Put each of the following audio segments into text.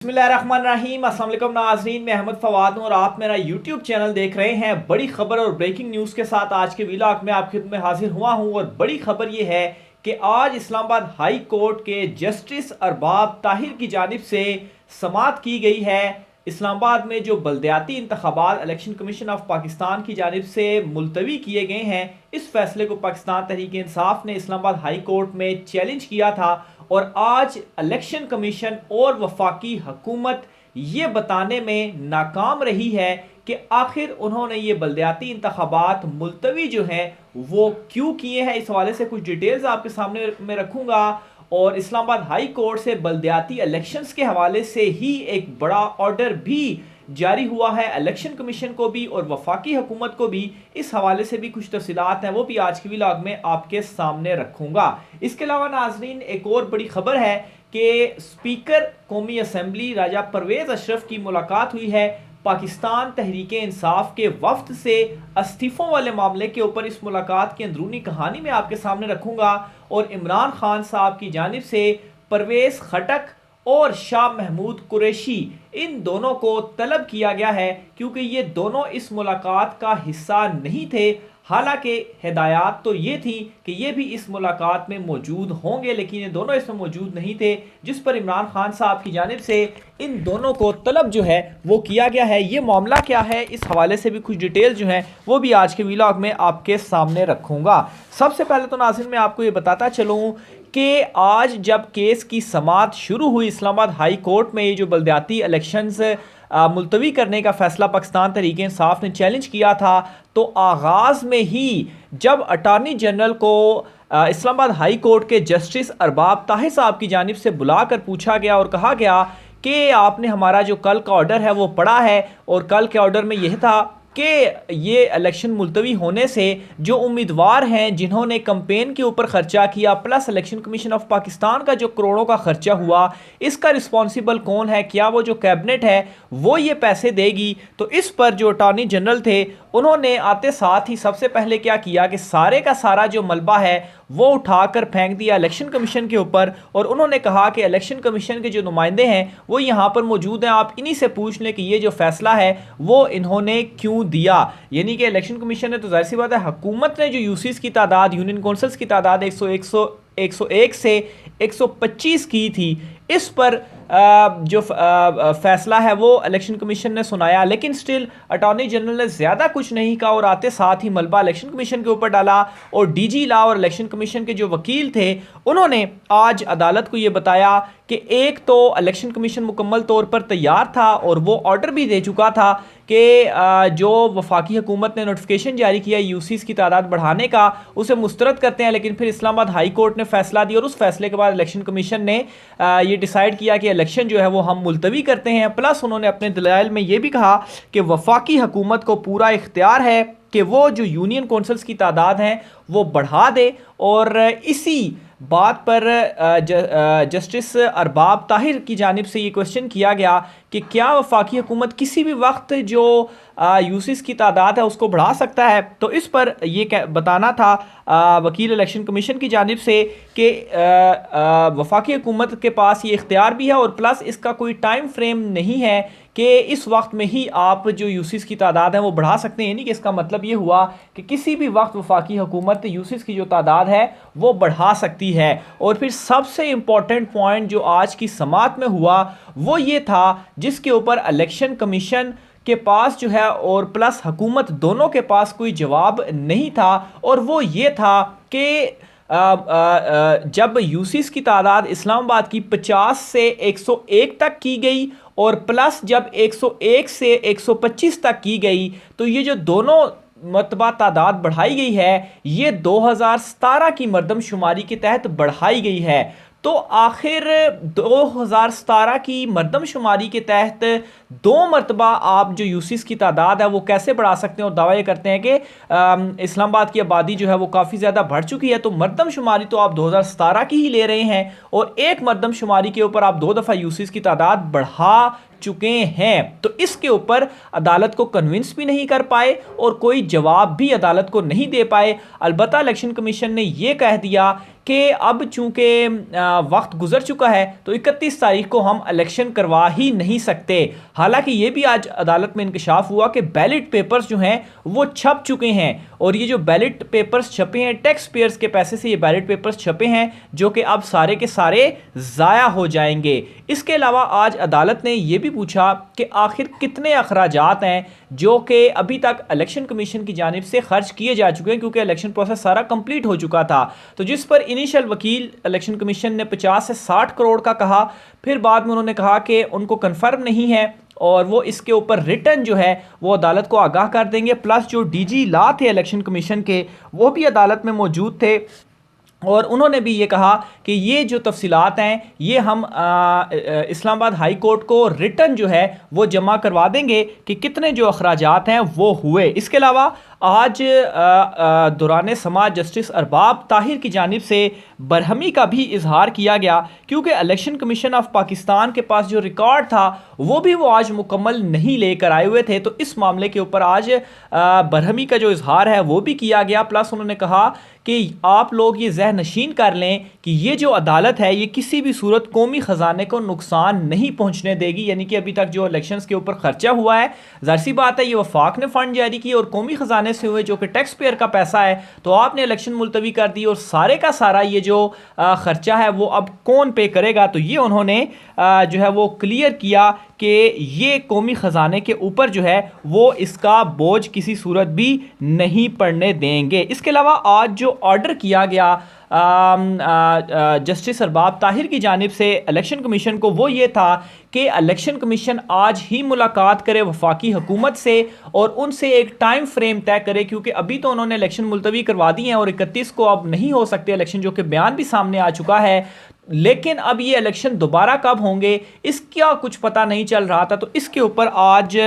बिस्मिल्लाहिर्रहमानिर्रहीम। अस्सलाम वालेकुम नाज़रीन, मैं अहमद फवाद हूँ और आप मेरा यूट्यूब चैनल देख रहे हैं। बड़ी खबर और ब्रेकिंग न्यूज़ के साथ आज के व्लॉग में आपकी खिदमत में हाजिर हुआ हूँ। और बड़ी खबर ये है कि आज इस्लामाबाद हाई कोर्ट के जस्टिस अरबाब ताहिर की जानिब से समाअत की गई है। इस्लामाबाद में जो बल्दियाती इंतखाबात इलेक्शन कमीशन ऑफ पाकिस्तान की जानिब से मुलतवी किए गए हैं, इस फैसले को पाकिस्तान तहरीक इंसाफ ने इस्लामाबाद हाई कोर्ट में चैलेंज किया था। और आज इलेक्शन कमीशन और वफाकी हुकूमत ये बताने में नाकाम रही है कि आखिर उन्होंने ये बल्दियाती इंतखाबात मुलतवी जो हैं वो क्यों किए हैं। इस हवाले से कुछ डिटेल्स आपके सामने में रखूँगा। और इस्लामाबाद हाई कोर्ट से बल्दियाती इलेक्शंस के हवाले से ही एक बड़ा ऑर्डर भी जारी हुआ है इलेक्शन कमीशन को भी और वफाकी हुकूमत को भी। इस हवाले से भी कुछ तफसीलात हैं, वो भी आज की व्लॉग में आपके सामने रखूँगा। इसके अलावा नाजरीन, एक और बड़ी खबर है कि स्पीकर कौमी असम्बली राजा परवेज़ अशरफ की मुलाकात हुई है पाकिस्तान तहरीक इंसाफ के वफ्द से इस्तीफ़ों वाले मामले के ऊपर। इस मुलाकात की अंदरूनी कहानी में आपके सामने रखूँगा। और इमरान खान साहब की जानिब से परवेज़ खटक और शाह महमूद कुरैशी, इन दोनों को तलब किया गया है क्योंकि ये दोनों इस मुलाकात का हिस्सा नहीं थे। हालांकि हिदायत तो ये थी कि ये भी इस मुलाकात में मौजूद होंगे, लेकिन ये दोनों इसमें मौजूद नहीं थे, जिस पर इमरान खान साहब की जानिब से इन दोनों को तलब जो है वो किया गया है। ये मामला क्या है, इस हवाले से भी कुछ डिटेल्स जो हैं वो भी आज के व्लॉग में आपके सामने रखूँगा। सबसे पहले तो नाज़रीन, मैं आपको ये बताता चलूँ कि आज जब केस की समाअत शुरू हुई इस्लामाबाद हाई कोर्ट में, ये जो बल्दियाती इलेक्शंस मुलतवी करने का फ़ैसला पाकिस्तान तहरीक इंसाफ ने चैलेंज किया था, तो आगाज़ में ही जब अटारनी जनरल को इस्लामाबाद हाई कोर्ट के जस्टिस अरबाब ताहिर साहब की जानिब से बुलाकर पूछा गया और कहा गया कि आपने हमारा जो कल का ऑर्डर है वो पढ़ा है, और कल के ऑर्डर में यह था कि ये इलेक्शन मुलतवी होने से जो उम्मीदवार हैं जिन्होंने कंपेन के ऊपर ख़र्चा किया, plus election commission of Pakistan का जो करोड़ों का ख़र्चा हुआ, इसका रिस्पॉन्सिबल कौन है, क्या वो जो कैबिनेट है वो ये पैसे देगी। तो इस पर जो अटॉर्नी जनरल थे उन्होंने आते साथ ही सबसे पहले क्या किया कि सारे का सारा जो मलबा है वो उठाकर फेंक दिया इलेक्शन कमीशन के ऊपर। और उन्होंने कहा कि इलेक्शन कमीशन के जो नुमाइंदे हैं वो यहाँ पर मौजूद हैं, आप इन्हीं से पूछ लें कि ये जो फैसला है वो इन्होंने क्यों दिया। यानी कि इलेक्शन कमीशन ने तो जाहिर सी बात है, हुकूमत ने जो यूसीस की तादाद, यूनियन काउंसिल्स की तादाद 101 से 125 की थी, इस पर जो फैसला है वो इलेक्शन कमीशन ने सुनाया, लेकिन स्टिल अटॉर्नी जनरल ने ज़्यादा कुछ नहीं कहा और आते साथ ही मलबा इलेक्शन कमीशन के ऊपर डाला। और डीजी लॉ और इलेक्शन कमीशन के जो वकील थे उन्होंने आज अदालत को ये बताया कि एक तो इलेक्शन कमीशन मुकम्मल तौर पर तैयार था और वो ऑर्डर भी दे चुका था कि जो वफाकी हुकूमत ने नोटिफिकेशन जारी किया यूसीस की तादाद बढ़ाने का, उसे मुस्तरद करते हैं। लेकिन फिर इस्लामाबाद हाई कोर्ट ने फैसला दिया और उस फैसले के बाद इलेक्शन कमीशन ने ये डिसाइड किया कि इलेक्शन जो है वो हम मुलतवी करते हैं। प्लस उन्होंने अपने दलाइल में ये भी कहा कि वफाकी हुकूमत को पूरा इख्तियार है कि वो जो यूनियन काउंसिल्स की तादाद हैं वो बढ़ा दे। और इसी बात पर जस्टिस अरबाब ताहिर की जानिब से ये क्वेश्चन किया गया कि क्या वफाकी हुकूमत किसी भी वक्त जो यूसीस की तादाद है उसको बढ़ा सकता है। तो इस पर ये बताना था वकील इलेक्शन कमीशन की जानिब से कि वफाकी हुकूमत के पास ये इख्तियार भी है और प्लस इसका कोई टाइम फ्रेम नहीं है कि इस वक्त में ही आप जो यूसीस की तादाद है वो बढ़ा सकते हैं। यानी कि इसका मतलब ये हुआ कि किसी भी वक्त वफाकी हुकूमत यूसीस की जो तादाद है वो बढ़ा सकती है। और फिर सबसे इम्पॉर्टेंट पॉइंट जो आज की समाअत में हुआ वो ये था, जिसके ऊपर इलेक्शन कमीशन के पास जो है और प्लस हुकूमत दोनों के पास कोई जवाब नहीं था, और वो ये था कि जब यूसीस की तादाद इस्लामाबाद की 50 से 101 तक की गई और प्लस जब 101 से 125 तक की गई, तो ये जो दोनों मतबा तादाद बढ़ाई गई है ये 2017 की मरदमशुमारी के तहत बढ़ाई गई है। तो आखिर 2017 की मरदमशुमारी के तहत दो मरतबा आप जो यूसीस की तादाद है वो कैसे बढ़ा सकते हैं। और दावा ये करते हैं कि इस्लामाबाद की आबादी जो है वो काफ़ी ज़्यादा बढ़ चुकी है, तो मरदमशुमारी तो आप 2017 की ही ले रहे हैं और एक मरदमशुमारी के ऊपर आप दो दफ़ा यूसीस की तादाद बढ़ा चुके हैं। तो इसके ऊपर अदालत को कन्विंस भी नहीं कर पाए और कोई जवाब भी अदालत को नहीं दे पाए। अलबत्ता इलेक्शन कमीशन ने यह कह दिया कि अब चूंकि वक्त गुजर चुका है तो 31 तारीख को हम इलेक्शन करवा ही नहीं सकते। हालांकि ये भी आज अदालत में इंकशाफ हुआ कि बैलेट पेपर्स जो हैं वो छप चुके हैं और ये जो बैलेट पेपर्स छपे हैं टैक्स पेयर्स के पैसे से ये बैलेट पेपर्स छपे हैं जो कि अब सारे के सारे ज़ाया हो जाएंगे। इसके अलावा आज अदालत ने यह भी पूछा कि आखिर कितने अखराजात हैं जो कि अभी तक इलेक्शन कमीशन की जानिब से खर्च किए जा चुके हैं, क्योंकि इलेक्शन प्रोसेस सारा कंप्लीट हो चुका था। तो जिस पर इनिशियल वकील इलेक्शन कमीशन ने 50 से 60 करोड़ का कहा, फिर बाद में उन्होंने कहा कि उनको कंफर्म नहीं है और वो इसके ऊपर रिटर्न जो है वो अदालत को आगाह कर देंगे। प्लस जो डीजी लॉ थे इलेक्शन कमीशन के वो भी अदालत में मौजूद थे और उन्होंने भी ये कहा कि ये जो तफसीलात हैं ये हम इस्लामाबाद हाई कोर्ट को रिटर्न जो है वो जमा करवा देंगे कि कितने जो अखराजात हैं वो हुए। इसके अलावा आज दौरान समाज जस्टिस अरबाब ताहिर की जानिब से बरहमी का भी इजहार किया गया, क्योंकि इलेक्शन कमीशन ऑफ पाकिस्तान के पास जो रिकॉर्ड था वो भी वो आज मुकम्मल नहीं लेकर आए हुए थे। तो इस मामले के ऊपर आज बरहमी का जो इजहार है वो भी किया गया। प्लस उन्होंने कहा कि आप लोग ये जहन नशीन कर लें कि ये जो अदालत है ये किसी भी सूरत कौमी ख़जाने को नुकसान नहीं पहुंचने देगी। यानी कि अभी तक जो इलेक्शंस के ऊपर खर्चा हुआ है, जाहिर सी बात है ये वफाक ने फंड जारी किए और कौमी ख़जाने से हुए जो कि टैक्स पेयर का पैसा है, तो आपने इलेक्शन मुलतवी कर दी और सारे का सारा ये जो खर्चा है वो अब कौन पे करेगा। तो ये उन्होंने जो है वो क्लियर किया कि ये कौमी ख़जाने के ऊपर जो है वो इसका बोझ किसी सूरत भी नहीं पड़ने देंगे। इसके अलावा आज जो ऑर्डर किया गया जस्टिस अरबाब ताहिर की जानिब से इलेक्शन कमीशन को वो ये था कि इलेक्शन कमीशन आज ही मुलाकात करे वफाकी हुकूमत से और उनसे एक टाइम फ्रेम तय करे, क्योंकि अभी तो उन्होंने इलेक्शन मुलतवी करवा दिए हैं और 31 को अब नहीं हो सकते इलेक्शन, जो कि बयान भी सामने आ चुका है। लेकिन अब ये इलेक्शन दोबारा कब होंगे इसका कुछ पता नहीं चल रहा था। तो इसके ऊपर आज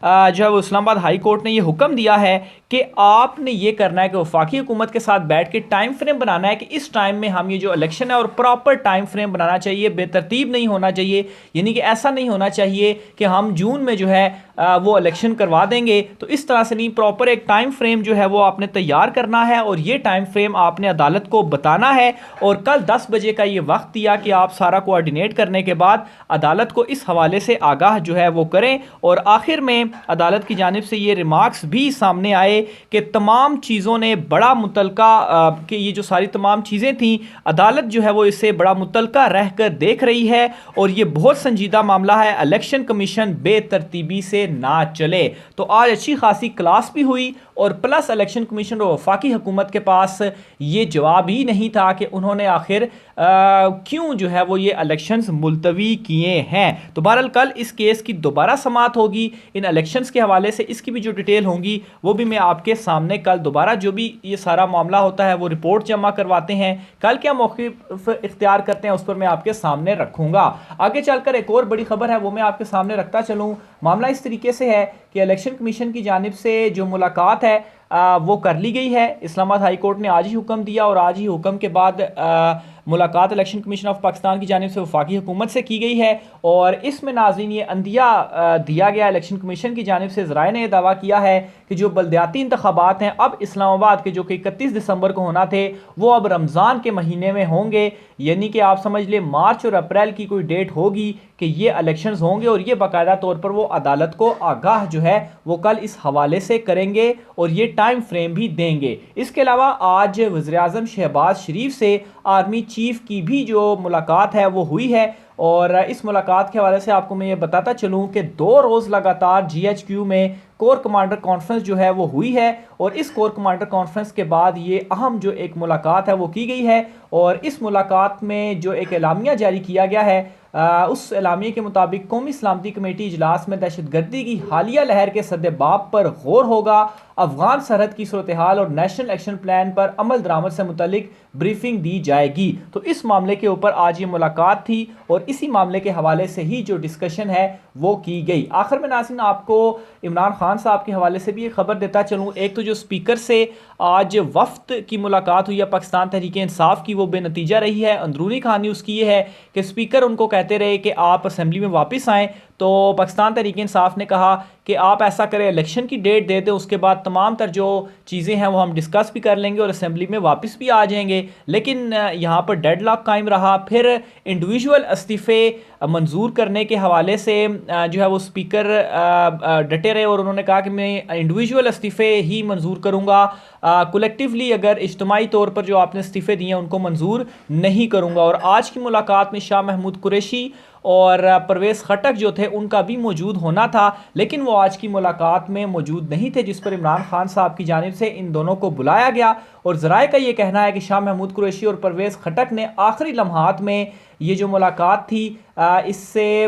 जो है वो इस्लामाबाद हाई कोर्ट ने ये हुक्म दिया है कि आपने ये करना है कि वफाकी हुकूमत के साथ बैठ के टाइम फ्रेम बनाना है कि इस टाइम में हम ये जो इलेक्शन है और प्रॉपर टाइम फ्रेम बनाना चाहिए, बेतरतीब नहीं होना चाहिए। यानी कि ऐसा नहीं होना चाहिए कि हम जून में जो है वो इलेक्शन करवा देंगे, तो इस तरह से नहीं, प्रॉपर एक टाइम फ्रेम जो है वो आपने तैयार करना है और ये टाइम फ्रेम आपने अदालत को बताना है। और कल 10 बजे का ये वक्त दिया कि आप सारा कोऑर्डिनेट करने के बाद अदालत को इस हवाले से आगाह जो है वो करें। और आखिर में अदालत की जानिब से ये रिमार्क्स भी सामने आए कि तमाम चीज़ों ने बड़ा मुतलका कि ये जो सारी तमाम चीज़ें थी अदालत जो है वो इससे बड़ा मुतलका रह कर देख रही है और ये बहुत संजीदा मामला है, इलेक्शन कमीशन बेतरतीबी से ना चले। तो आज अच्छी खासी क्लास भी हुई और प्लस इलेक्शन कमीशन और वफाकी हुकूमत के पास ये जवाब ही नहीं था कि उन्होंने आखिर क्यों जो है वो ये इलेक्शंस मुलतवी किए हैं। तो बहरहाल कल इस केस की दोबारा समाअत होगी, इन इलेक्शंस के हवाले से इसकी भी जो डिटेल होंगी वो भी मैं आपके सामने कल दोबारा जो भी ये सारा मामला होता है वो रिपोर्ट जमा करवाते हैं, कल क्या मौक़िफ़ इख्तियार करते हैं उस पर मैं आपके सामने रखूँगा। आगे चलकर एक और बड़ी खबर है वो मैं आपके सामने रखता चलूँ। मामला इस तरीके से है कि इलेक्शन कमीशन की जानिब से जो मुलाकात है वो कर ली गई है। इस्लामाबाद हाई कोर्ट ने आज ही हुक्म दिया और आज ही हुक्म के बाद मुलाकात इलेक्शन कमीशन ऑफ पाकिस्तान की जानिब से वफाकी हुकूमत से की गई है और इसमें नाज़रीन ये अंदिया दिया गया इलेक्शन कमीशन की जानिब से। ज़राए ने दावा किया है कि जो बल्दियाती इंतखाबात हैं अब इस्लामाबाद के जो कि 31 दिसंबर को होना थे वो अब रमज़ान के महीने में होंगे। यानी कि आप समझ लें मार्च और अप्रैल की कोई डेट होगी कि ये इलेक्शंस होंगे और ये बाकायदा तौर पर वो अदालत को आगाह जो है वो कल इस हवाले से करेंगे और ये टाइम फ्रेम भी देंगे। इसके अलावा आज वज़ीर-ए-आज़म शहबाज शरीफ से आर्मी चीफ की भी जो मुलाकात है वो हुई है और इस मुलाकात के हवाले से आपको मैं ये बताता चलूँ कि 2 रोज़ लगातार GHQ में कोर कमांडर कॉन्फ्रेंस जो है वो हुई है और इस कोर कमांडर कॉन्फ्रेंस के बाद ये अहम जो एक मुलाकात है वो की गई है और इस मुलाकात में जो एक एलामिया जारी किया गया है उस एलामिया के मुताबिक कौमी सलामती कमेटी इजलास में दहशतगर्दी की हालिया लहर के सद्देबाब पर गौर होगा, अफगान सरहद की सूरत हाल और नेशनल एक्शन प्लान पर अमल दरामद से मुतल्लिक ब्रीफिंग दी जाएगी। तो इस मामले के ऊपर आज ये मुलाकात थी और इसी मामले के हवाले से ही जो डिस्कशन है वो की गई। आखिर में नाज़रीन आपको इमरान खान साहब के हवाले से भी एक खबर देता चलूँ। एक तो जो स्पीकर से आज वफ्द की मुलाकात हुई है पाकिस्तान तहरीक इंसाफ की वो बेनतीजा रही है। अंदरूनी कहानी उसकी ये है कि स्पीकर उनको कहते रहे कि आप असेंबली में वापस आएँ, तो पाकिस्तान तहरीक इंसाफ ने कहा कि आप ऐसा करें, इलेक्शन की डेट दे दें, उसके बाद तमाम तर जो चीज़ें हैं वो हम डिस्कस भी कर लेंगे और असेंबली में वापस भी आ जाएंगे। लेकिन यहाँ पर डेडलॉक कायम रहा। फिर इंडिविजुअल इस्तीफ़े मंजूर करने के हवाले से जो है वो स्पीकर डटे रहे और उन्होंने कहा कि मैं इंडिविजुअल इस्तीफ़े ही मंजूर करूँगा, कलेक्टिवली अगर इज्तमाही तौर पर जो आपने इस्तीफ़े दिए हैं उनको मंजूर नहीं करूँगा। और आज की मुलाकात में शाह महमूद कुरैशी और परवेज़ खटक जो थे उनका भी मौजूद होना था, लेकिन वो आज की मुलाकात में मौजूद नहीं थे, जिस पर इमरान खान साहब की जानिब से इन दोनों को बुलाया गया। और ज़राए का ये कहना है कि शाह महमूद कुरैशी और परवेज़ खटक ने आखिरी लम्हात में ये जो मुलाकात थी इससे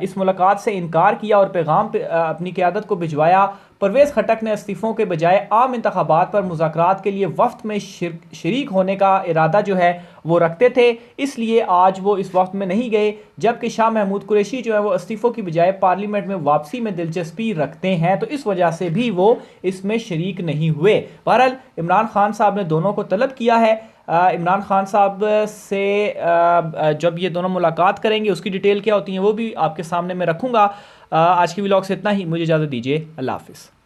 इस मुलाकात से इनकार किया और पैगाम अपनी क़यादत को भिजवाया। परवेज़ खटक ने इस्तीफ़ों के बजाय आम इंतखाबात पर मुज़ाकरात के लिए वफ्त में शरीक होने का इरादा जो है वो रखते थे, इसलिए आज वो इस वक्त में नहीं गए। जबकि शाह महमूद कुरैशी जो है वो इस्तीफ़ों की बजाय पार्लियामेंट में वापसी में दिलचस्पी रखते हैं, तो इस वजह से भी वो इसमें शरीक नहीं हुए। बहरहाल इमरान खान साहब ने दोनों को तलब किया है। इमरान खान साहब से जब ये दोनों मुलाकात करेंगे उसकी डिटेल क्या होती है वो भी आपके सामने मैं रखूँगा। आज की व्लॉग से इतना ही, मुझे इजाज़त दीजिए। अल्लाह हाफ़िज़।